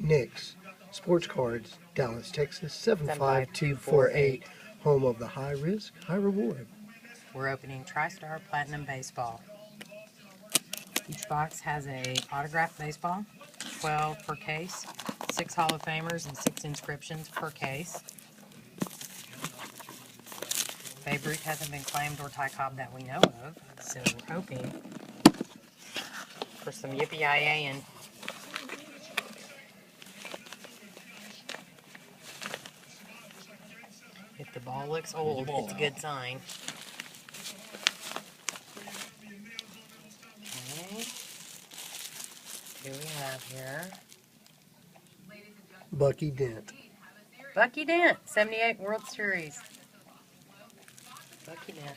Nick's Sports Cards, Dallas, Texas 75248, 75248. home of the high risk, high reward. We're opening TriStar Platinum Baseball. Each box has a autographed baseball, 12 per case, 6 Hall of Famers and 6 inscriptions per case. Babe Ruth hasn't been claimed or Ty Cobb that we know of, so we're hoping for some yippee-yi-yaying. If the ball looks old, it's a good sign. Okay. Who do we have here? Bucky Dent. Bucky Dent, 78 World Series. Bucky Dent.